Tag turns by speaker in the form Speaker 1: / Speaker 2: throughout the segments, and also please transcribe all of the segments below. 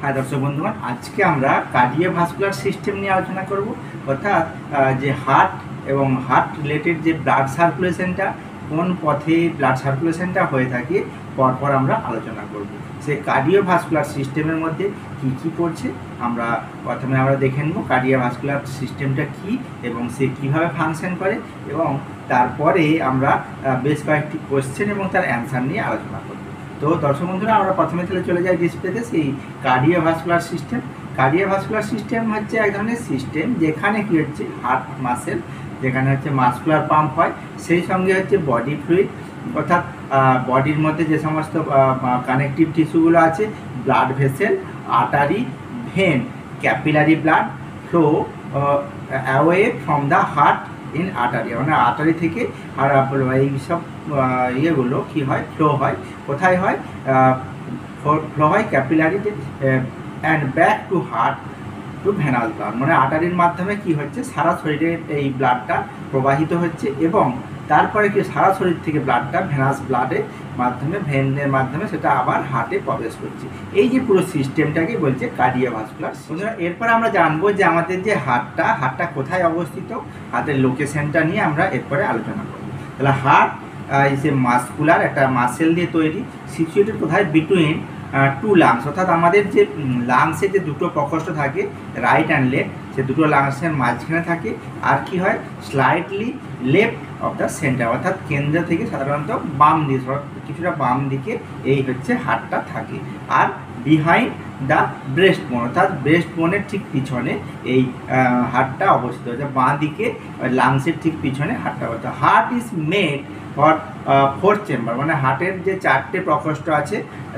Speaker 1: হ্যাঁ দর্শক বন্ধুগণ, আজকে আমরা কার্ডিওভাস্কুলার সিস্টেম নিয়ে আলোচনা করব। অর্থাৎ যে হার্ট এবং হার্ট রিলেটেড যে ব্লাড সার্কুলেশনটা, কোন পথে ব্লাড সার্কুলেশনটা হয়ে থাকে, পরপর আমরা আলোচনা করব। সেই কার্ডিওভাস্কুলার সিস্টেমের মধ্যে কী কী পড়ছে প্রথমে আমরা দেখে নেব কার্ডিওভাস্কুলার সিস্টেমটা কী এবং সে কীভাবে ফাংশন করে, এবং তারপরে আমরা বেশ কয়েকটি কোয়েশ্চেন এবং তার অ্যান্সার নিয়ে আলোচনা করব। তো দর্শক বন্ধুরা, আমরা প্রথমে চলে যাই ডিসপ্লেতে সেই কার্ডিওভাস্কুলার সিস্টেম। কার্ডিওভাস্কুলার সিস্টেম হচ্ছে এক ধরনের সিস্টেম যেখানে কি হচ্ছে হার্ট মাসেল, যেখানে হচ্ছে মাসকুলার পাম্প হয়, সেই সঙ্গে হচ্ছে বডি ফ্লুইড, অর্থাৎ বডির মধ্যে যে সমস্ত কানেকটিভ টিস্যুগুলো আছে, blood vessel, artery, vein, capillary blood flow away from the heart in artery, মানে আর্টারি থেকে আর এইসব ইয়েগুলো কী হয়, ফ্লো হয়। কোথায় হয়? ফ্লো হয় ক্যাপিলারিতে and back to heart to venous blood, মানে আর্টারির মাধ্যমে কি হচ্ছে, সারা শরীরে এই ব্লাডটা প্রবাহিত হচ্ছে এবং তারপরে কি সারা শরীর থেকে ব্লাডটা ভেনাস ব্লাডের মাধ্যমে, ভেনের মাধ্যমে সেটা আবার হার্টে প্রবেশ করছে। এই যে পুরো সিস্টেমটাকে বলছে কার্ডিওভাস্কুলার। এরপর আমরা জানবো যে আমাদের যে হার্টটা কোথায় অবস্থিত, হার্টের লোকেশনটা নিয়ে আমরা এরপরে আলোচনা করব। তাহলে হার্ট ইজ এ মাসকুলার, একটা মাসেল দিয়ে তৈরি, সিচুয়েটেড কোথায়, বিটুইন টু লাংস, অর্থাৎ আমাদের যে লাংসের যে দুটো প্রকোষ্ঠ থাকে, রাইট অ্যান্ড লেফট, সে দুটো লাংসের মাঝখানে থাকে। আর কি হয়, slightly left of the centre, অর্থাৎ কেন্দ্র থেকে সাধারণত বাম দিকে, কিছুটা বাম দিকে এই হচ্ছে হার্টটা থাকে। আর বিহাইন্ড দ্য ব্রেস্ট বোন, অর্থাৎ ব্রেস্ট বোনের ঠিক পিছনে এই হার্টটা অবস্থিত, অর্থাৎ বাঁ দিকে লাংসের ঠিক পিছনে হার্টটা অবস্থিত। Heart is made for fourth chamber, মানে হার্টের যে চারটে প্রকোষ্ঠ আছে,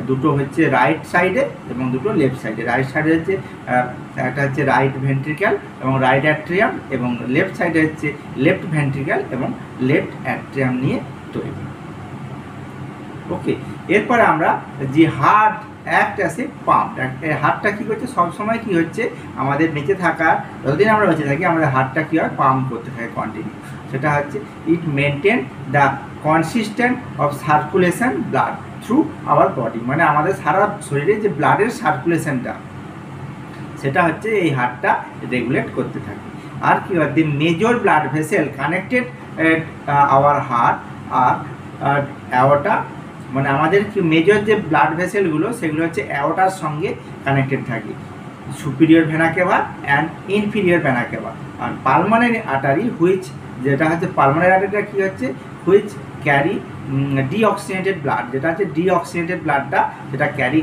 Speaker 1: দুটো হচ্ছে রাইট সাইডে এবং দুটো লেফট সাইডে। রাইট সাইডে হচ্ছে একটা হচ্ছে রাইট ভেন্ট্রিক্যাল এবং রাইট অ্যাট্রিয়াম, এবং লেফট সাইডে হচ্ছে লেফট ভেন্ট্রিক্যাল এবং লেফট অ্যাট্রিয়াম নিয়ে তৈরি। ওকে, এরপরে আমরা যে heart act as a pump, হার্টটা কী করছে, সবসময় কী হচ্ছে, আমাদের বেঁচে থাকা যতদিন আমরা বেঁচে থাকি আমাদের হার্টটা কী হয়, পাম্প করতে থাকে কন্টিনিউ। সেটা হচ্ছে it maintain the consistent of circulation blood through our body, মানে আমাদের সারা শরীরে যে ব্লাডের সার্কুলেশনটা, সেটা হচ্ছে এই হার্টটা রেগুলেট করতে থাকে। আর কি হয়, the major blood vessel connected our heart আর অ্যাওর্টা, মানে আমাদের কি মেজর যে ব্লাড ভেসেলগুলো সেগুলো হচ্ছে অ্যাওর্টার সঙ্গে কানেক্টেড থাকে, superior vena cava and inferior vena cava. আর পালমোনারি আর্টারি হুইচ, যেটা হচ্ছে পালমোনারি আর্টারিটা কী হচ্ছে, হুইচ ক্যারি ডিঅক্সিজেনেটেড ব্লাড, যেটা হচ্ছে ডিঅক্সিজেনেটেড ব্লাডটা যেটা ক্যারি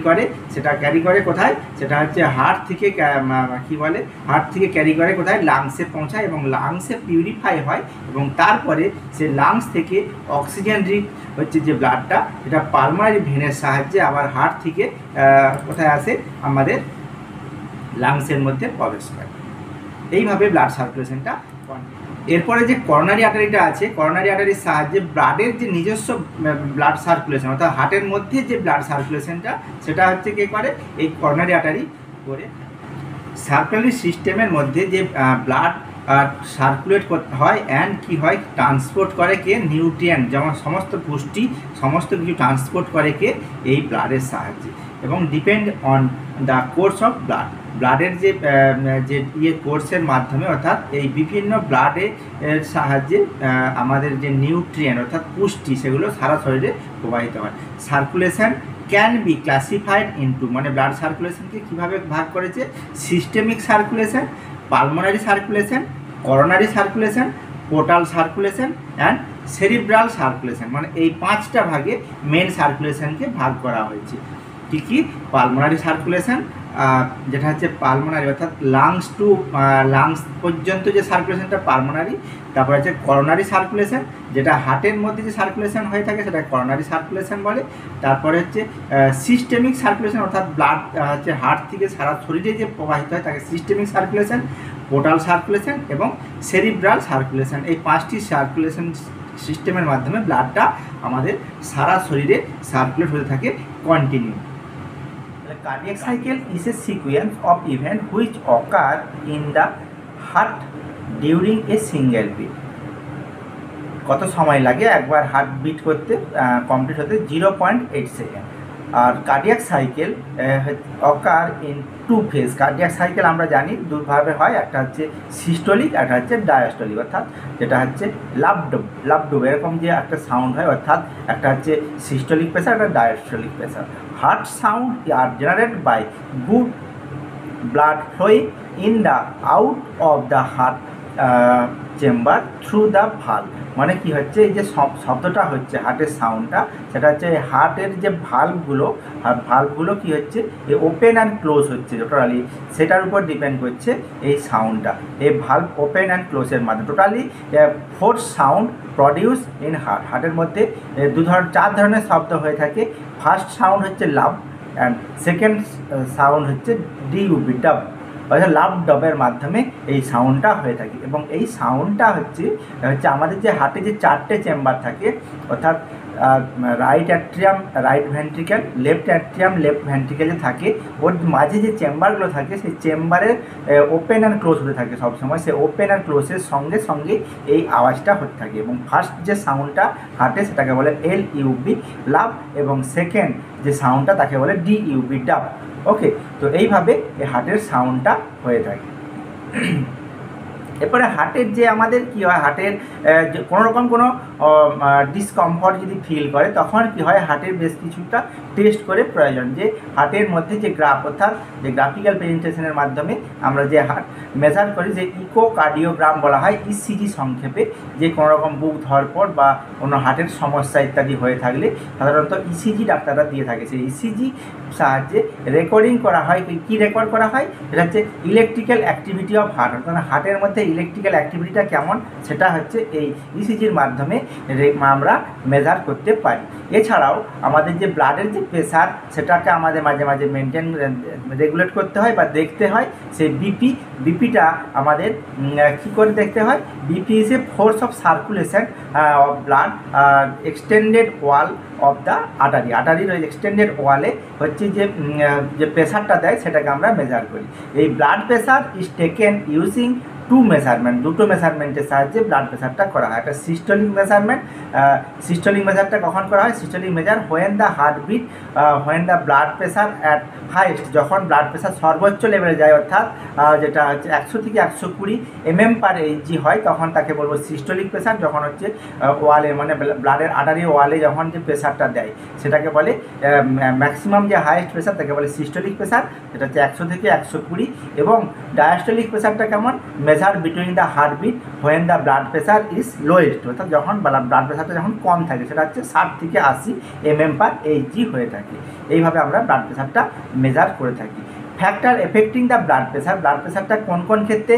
Speaker 1: করে কোথায়, সেটা হচ্ছে হার্ট থেকে কী বলে, হার্ট থেকে ক্যারি করে কোথায়, লাংসে পৌঁছায় এবং লাংসে পিউরিফাই হয়, এবং তারপরে সে লাংস থেকে অক্সিজেন রিচ হচ্ছে যে ব্লাডটা, এটা পালমোনারি ভেনের সাহায্যে আবার হার্ট থেকে কোথায় আসে, আমাদের লাংসের মধ্যে প্রবেশ করে। এইভাবে ব্লাড সার্কুলেশনটা। এরপরে যে করোনারি আর্টারিটা আছে, করোনারি আর্টারির সাহায্যে ব্লাডের যে নিজস্ব ব্লাড সার্কুলেশন, অর্থাৎ হার্টের মধ্যে যে ব্লাড সার্কুলেশনটা, সেটা হচ্ছে কে করে, এই করোনারি আর্টারি করে। সার্কুলারি সিস্টেমের মধ্যে যে ব্লাড সার্কুলেট করতে হয় অ্যান্ড কি হয়, ট্রান্সপোর্ট করে কে, নিউট্রিয়েন্ট, যেমন সমস্ত পুষ্টি সমস্ত কিছু ট্রান্সপোর্ট করে কে, এই ব্লাডের সাহায্যে। এবং depend on the course of blood, ব্লাডের যে কোর্সের মাধ্যমে, অর্থাৎ এই বিভিন্ন ব্লাডের সাহায্যে আমাদের যে নিউট্রিয়েন্ট অর্থাৎ পুষ্টি, সেগুলো সারা শরীরে প্রবাহিত হয়। Circulation can be classified into, মানে ব্লাড সার্কুলেশনকে কীভাবে ভাগ করেছে, systemic circulation, pulmonary circulation, coronary circulation, portal circulation and cerebral circulation, মানে এই পাঁচটা ভাগে মেন সার্কুলেশনকে ভাগ করা হয়েছে। কী কী, পালমোনারি সার্কুলেশন, যেটা হচ্ছে পালমোনারি অর্থাৎ লাংস টু লাংস পর্যন্ত যে সার্কুলেশনটা পালমোনারি। তারপরে হচ্ছে করোনারি সার্কুলেশন, যেটা হার্টের মধ্যে যে সার্কুলেশন হয়ে থাকে সেটা করোনারি সার্কুলেশন বলে। তারপরে হচ্ছে সিস্টেমিক সার্কুলেশন, অর্থাৎ ব্লাড হচ্ছে হার্ট থেকে সারা শরীরে যে প্রবাহিত হয় তাকে সিস্টেমিক সার্কুলেশন, পোর্টাল সার্কুলেশন এবং সেরিব্রাল সার্কুলেশন। এই পাঁচটি সার্কুলেশন সিস্টেমের মাধ্যমে ব্লাডটা আমাদের সারা শরীরে সার্কুলেট হতে থাকে continue. Cardiac cycle is a sequence of events which occur in the heart during a single beat. কত সময় লাগে একবার হার্ট বিট করতে, কমপ্লিট হতে, 0.8 সেকেন্ড। আর cardiac cycle occur in two phase. Cardiac cycle আমরা জানি দুভাবে হয়, একটা হচ্ছে সিস্টোলিক, একটা হচ্ছে ডায়াস্টোলিক, অর্থাৎ যেটা হচ্ছে লাভ ডুব এরকম যে একটা সাউন্ড হয়, অর্থাৎ একটা হচ্ছে সিস্টোলিক প্রেসার, একটা diastolic pressure. Heart sound are generated by good blood flowing in the out of the heart chamber through the valve. মানে কি হচ্ছে, এই যে শব্দটা হচ্ছে হার্টের সাউন্ডটা, সেটা হচ্ছে হার্টের যে ভাল্ভগুলো কি হচ্ছে এই ওপেন অ্যান্ড ক্লোজ হচ্ছে টোটালি, সেটার উপর ডিপেন্ড করছে এই সাউন্ডটা। এই ভাল্ভ ওপেন অ্যান্ড ক্লোজের মাধ্যমে টোটালি 4 সাউন্ড প্রডিউস ইন হার্টের মধ্যে 4 ধরনের শব্দ হয়ে থাকে। ফার্স্ট সাউন্ড হচ্ছে লাভ, অ্যান্ড সেকেন্ড সাউন্ড হচ্ছে ডিউবি, ডাব, অর্থাৎ লাভ ডবের মাধ্যমে এই সাউন্ডটা হয়ে থাকে। এবং এই সাউন্ডটা হচ্ছে আমাদের যে হার্টে যে 4টে চেম্বার থাকে, অর্থাৎ right atrium, right ventricle, left atrium, left ভেন্ট্রিকেলে থাকে, ওর মাঝে যে চেম্বারগুলো থাকে সেই চেম্বারের ওপেন অ্যান্ড ক্লোজ হতে থাকে সবসময়। সেই ওপেন অ্যান্ড ক্লোজের সঙ্গে সঙ্গে এই আওয়াজটা হতে থাকে। এবং ফার্স্ট যে সাউন্ডটা হার্টে সেটাকে বলে LUB লাভ, এবং সেকেন্ড যে সাউন্ডটা তাকে বলে DUB ডাব। ওকে, তো এইভাবে এই হার্টের সাউন্ডটা হয়ে থাকে। এরপরে হার্টের যে আমাদের কী হয়, হার্টের কোনো রকম কোনো ডিসকমফর্ট যদি ফিল করে, তখন কী হয়, হার্টের বেশ কিছুটা টেস্ট করে প্রয়োজন, যে হার্টের মধ্যে যে গ্রাফ, অর্থাৎ যে গ্রাফিক্যাল প্রেজেন্টেশনের মাধ্যমে আমরা যে হার্ট মেজার করি, যে ইকোকার্ডিওগ্রাম বলা হয়, ECG সংক্ষেপে, যে কোনো রকম বুক ধরপড় বা কোনো হার্টের সমস্যা ইত্যাদি হয়ে থাকলে সাধারণত ECG ডাক্তাররা দিয়ে থাকে। সেই ECG সাহায্যে রেকর্ডিং করা হয়। কী রেকর্ড করা হয়, সেটা হচ্ছে ইলেকট্রিক্যাল অ্যাক্টিভিটি অফ হার্ট, অর্থাৎ হার্টের মধ্যে ইলেকট্রিক্যাল অ্যাক্টিভিটিটা কেমন, সেটা হচ্ছে এই ECGর মাধ্যমে আমরা মেজার করতে পারি। এছাড়াও আমাদের যে ব্লাডের যে প্রেশার, সেটাকে আমাদের মাঝে মাঝে মেনটেন রেগুলেট করতে হয় বা দেখতে হয়। সেই বিপিটা আমাদের কী করে দেখতে হয়, BP is a force of circulation of blood extended wall of the আটারির ওই এক্সটেন্ডেড ওয়ালে হচ্ছে যে প্রেশারটা দেয়, সেটাকে আমরা মেজার করি। এই blood pressure is taken using 2 measurement, দুটো মেজারমেন্টের সাহায্যে ব্লাড প্রেশারটা করা হয়। একটা সিস্টোলিক মেজারমেন্ট, সিস্টোলিক মেজারটা কখন করা হয়, systolic measure when the heartbeat, when the blood pressure at highest, যখন ব্লাড প্রেশার সর্বোচ্চ লেভেলে যায়, অর্থাৎ যেটা হচ্ছে 100 থেকে 120 mm/Hg হয়, তখন তাকে বলবো সিস্টোলিক প্রেশার। যখন হচ্ছে ওয়ালে, মানে ব্লাডের আটারি ওয়ালে যখন যে প্রেশারটা দেয়, সেটাকে বলে ম্যাক্সিমাম যে হাইয়েস্ট প্রেশার, তাকে বলে সিস্টোলিক প্রেশার, সেটা হচ্ছে 100 থেকে 120। এবং ডায়াস্টোলিক প্রেশারটা কেমন, measure between the heartbeat when the blood pressure is lowest, অর্থাৎ যখন ব্লাড প্রেশারটা যখন কম থাকে, সেটা হচ্ছে 60 থেকে 80 mm/Hg হয়ে থাকে। এইভাবে আমরা ব্লাড প্রেশারটা মেজার করে থাকি। ফ্যাক্টর এফেক্টিং দ্য ব্লাড প্রেশারটা কোন কোন ক্ষেত্রে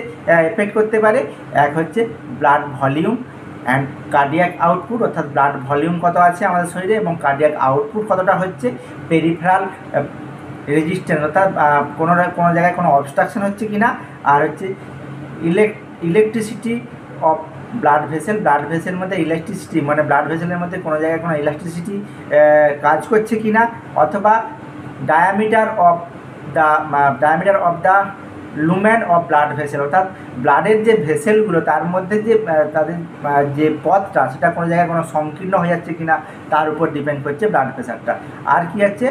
Speaker 1: এফেক্ট করতে পারে, এক হচ্ছে blood volume and cardiac output, অর্থাৎ ব্লাড ভলিউম কত আছে আমাদের শরীরে এবং কার্ডিয়াক আউটপুট কতটা হচ্ছে, পেরিফেরাল রেজিস্ট্যান্স, অর্থাৎ কোনো জায়গায় কোনো অবস্ট্রাকশন হচ্ছে কি না, আর হচ্ছে ইলেকট্রিসিটি অফ ব্লাড ভেসেল মধ্যে ইলেকট্রিসিটি, মানে ব্লাড ভেসেলের মধ্যে কোনো জায়গায় কোনো ইলেকট্রিসিটি কাজ করছে কি না, অথবা diameter of the lumen of blood vessel, অর্থাৎ ব্লাডের যে ভেসেলগুলো তার মধ্যে যে তাদের যে পথটা, সেটা কোনো জায়গায় কোনো সংকীর্ণ হয়ে যাচ্ছে কি না, তার উপর ডিপেন্ড করছে ব্লাড প্রেশারটা। আর কি আছে,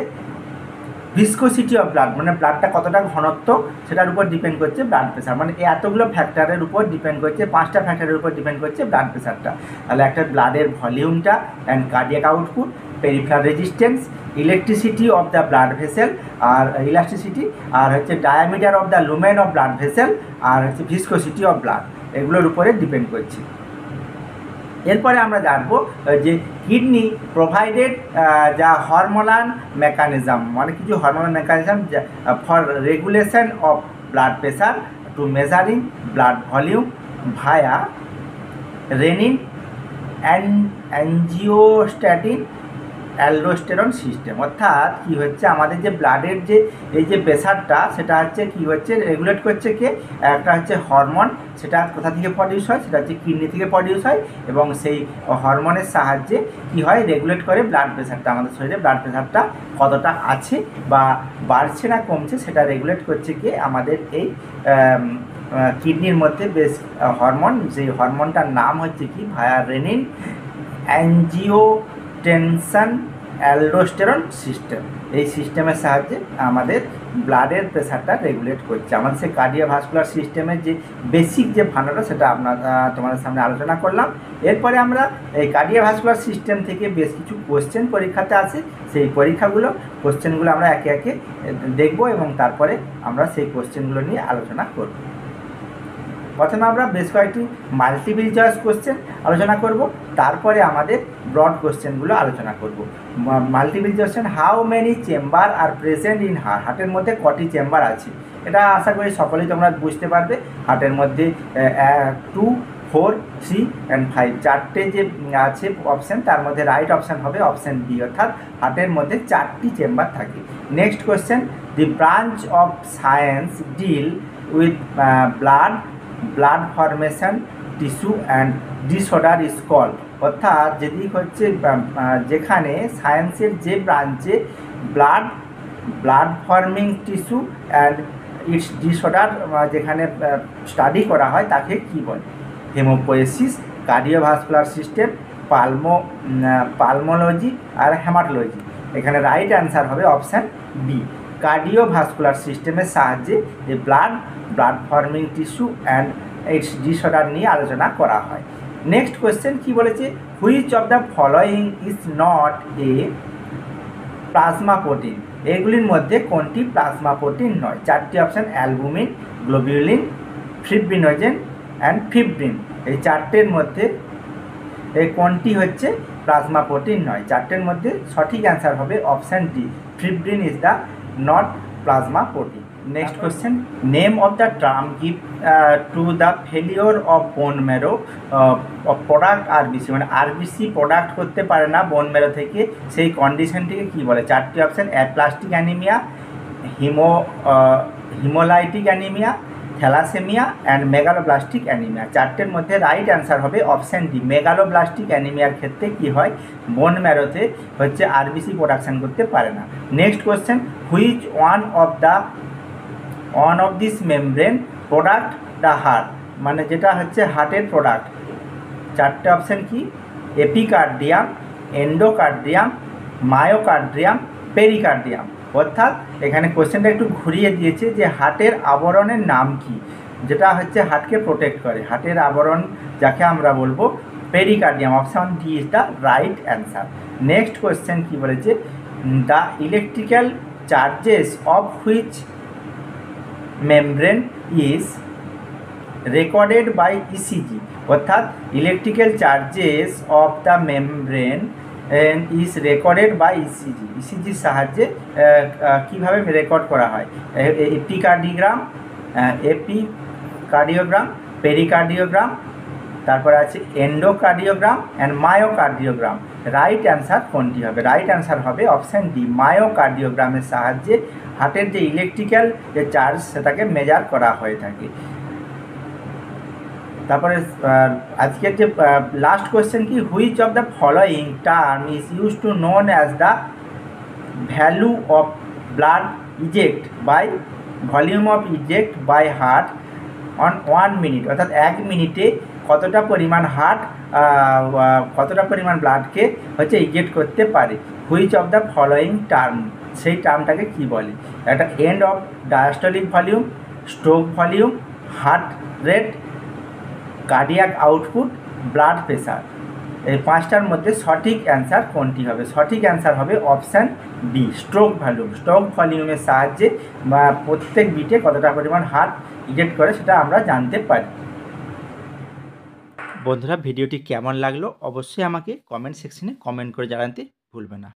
Speaker 1: ভিসকোসিটি অফ ব্লাড, মানে ব্লাডটা কতটা ঘনত্ব, সেটার উপর ডিপেন্ড করছে ব্লাড প্রেশার। মানে এই এতগুলো ফ্যাক্টরের উপর ডিপেন্ড করছে, 5টা ফ্যাক্টরের উপর ডিপেন্ড করছে ব্লাড প্রেশারটা। তাহলে একটা ব্লাডের ভলিউমটা and cardiac output, peripheral resistance, electricity of the blood vessel, আর ইলাস্টিসিটি, আর হচ্ছে diameter of the lumen of blood vessel, আর হচ্ছে ভিসকোসিটি অফ ব্লাড, এগুলোর উপরে ডিপেন্ড করছে। এরপরে আমরা জানবো যে কিডনি প্রোভাইডেড যা হরমোনাল মেকানিজম, মানে কিছু hormonal mechanism for regulation of blood pressure to measuring blood volume via renin angiostatin aldosterone system. অর্থাৎ কী হচ্ছে, আমাদের যে ব্লাডের যে এই যে প্রেশারটা, সেটা হচ্ছে কী হচ্ছে, রেগুলেট করছে কে, একটা হচ্ছে হরমোন, সেটা কোথা থেকে প্রডিউস হয়, সেটা হচ্ছে কিডনি থেকে প্রডিউস হয়, এবং সেই হরমোনের সাহায্যে কী হয়, রেগুলেট করে ব্লাড প্রেশারটা, আমাদের শরীরে ব্লাড প্রেশারটা কতটা আছে বা বাড়ছে না কমছে, সেটা রেগুলেট করছে কে, আমাদের এই কিডনির মধ্যে বেশ হরমোন, সেই হরমোনটার নাম হচ্ছে কি, ভায়া রেনিন অ্যাঞ্জিওটেনসন অ্যালডোস্টেরন সিস্টেম। এই সিস্টেমের সাহায্যে আমাদের ব্লাডের প্রেশারটা রেগুলেট করছে। আমাদের সেই কার্ডিওভাস্কুলার সিস্টেমের যে বেসিক যে ভান্ডারটা সেটা তোমাদের সামনে আলোচনা করলাম। এরপরে আমরা এই কার্ডিওভাস্কুলার সিস্টেম থেকে বেশ কিছু কোশ্চেন পরীক্ষাতে আসে, সেই কোশ্চেনগুলো আমরা একে একে দেখব এবং তারপরে আমরা সেই কোশ্চেনগুলো নিয়ে আলোচনা করব। প্রথমে আমরা বেশ কয়েকটি মাল্টিপল চয়েস কোশ্চেন আলোচনা করব, তারপরে আমাদের ব্রড কোশ্চেনগুলো আলোচনা করব। Multiple question, how many chamber are present in heart? হার্টের মধ্যে কটি চেম্বার আছে? এটা আশা করি সকলেই তোমরা বুঝতে পারবে। হার্টের মধ্যে 2, 4, 3 and 5 চারটে যে আছে অপশান, তার মধ্যে রাইট অপশান হবে অপশান বি, অর্থাৎ হার্টের মধ্যে 4টি চেম্বার থাকে। Next question, the branch of science deal with blood formation tissue and disorder is called. অর্থাৎ যদি হচ্ছে যেখানে সায়েন্সের যে ব্রাঞ্চে blood forming tissue and its disorder যেখানে স্টাডি করা হয় তাকে কী বলে? হেমোপোয়েসিস, কার্ডিওভাস্কুলার সিস্টেম, পালমোলজি আর হেমাটোলজি। এখানে রাইট অ্যান্সার হবে অপশান বি। কার্ডিওভাস্কুলার সিস্টেমের সাহায্যে যে blood forming tissue and its disorder নিয়ে আলোচনা করা হয়। নেক্সট কোয়েশ্চেন কি বলেছে? Which of the following is not a plasma protein? এগুলির মধ্যে কোনটি প্লাজমা প্রোটিন নয়? 4টি option, albumin, globulin, fibrinogen and fibrin. এই চারটের মধ্যে কোনটি হচ্ছে প্লাজমা প্রোটিন নয়? চারটের মধ্যে সঠিক অ্যান্সার হবে option D, fibrin is the not plasma protein. Next question, name of the term give to the failure of bone marrow product RBC, মানে আরবিসি প্রোডাক্ট করতে পারে না বোন ম্যারো থেকে, সেই কন্ডিশনটিকে কী বলে? 4টি option, aplastic anaemia, haemolytic anaemia, thalassaemia and megaloblastic anaemia. চারটের মধ্যে রাইট অ্যান্সার হবে অপশান ডি। মেগালোব্লাস্টিক অ্যানিমিয়ার ক্ষেত্রে কি হয়? বোন ম্যারোতে হচ্ছে আরবিসি প্রোডাকশান করতে পারে না। Next question, which one of this membrane product the heart? মানে যেটা হচ্ছে হার্টের প্রোডাক্ট। 4টে অপশান কি? Epicardium, endocardium, myocardium, pericardium. অর্থাৎ এখানে কোশ্চেনটা একটু ঘুরিয়ে দিয়েছে যে হার্টের আবরণের নাম কি, যেটা হচ্ছে হার্টকে প্রোটেক্ট করে। হার্টের আবরণ যাকে আমরা বলবো pericardium. Option D is the right answer. Next question কি বলেছে? The electrical charges of which membrane is recorded by ECG? অর্থাৎ electrical charges of the membrane is recorded by ECG. ইসিজির সাহায্যে কীভাবে রেকর্ড করা হয়? এপিকার্ডিওগ্রাম, পেরিকার্ডিওগ্রাম, তারপরে আছে endocardiogram and myocardiogram. Right answer কোনটি হবে? রাইট অ্যান্সার হবে অপশান ডি, মায়োকার্ডিওগ্রামের সাহায্যে হার্টের যে ইলেকট্রিক্যাল যে চার্জ সেটাকে মেজার করা হয়ে থাকে। তারপরে আজকের যে লাস্ট কোয়েশ্চেন কি? Which of the following term is use to known as the value of blood eject by volume of eject by heart on 1 minute? অর্থাৎ 1 মিনিটে কতটা পরিমাণ ব্লাডকে হচ্ছে ইজেক্ট করতে পারে? Which of the following term, সেই টার্মটাকে কি বলে? একটা end of diastolic volume, stroke volume, heart rate, cardiac output, blood pressure. এই 5টার মধ্যে সঠিক অ্যান্সার কোনটি হবে? সঠিক অ্যান্সার হবে option B, stroke volume. Stroke ভলিউমের সাহায্যে প্রত্যেক বিটে কতটা পরিমাণ হার্ট ইজেক্ট করে সেটা আমরা জানতে পারি। বন্ধুরা, ভিডিওটি কেমন লাগলো অবশ্যই আমাকে কমেন্ট সেকশনে কমেন্ট করে জানাতে ভুলবে না।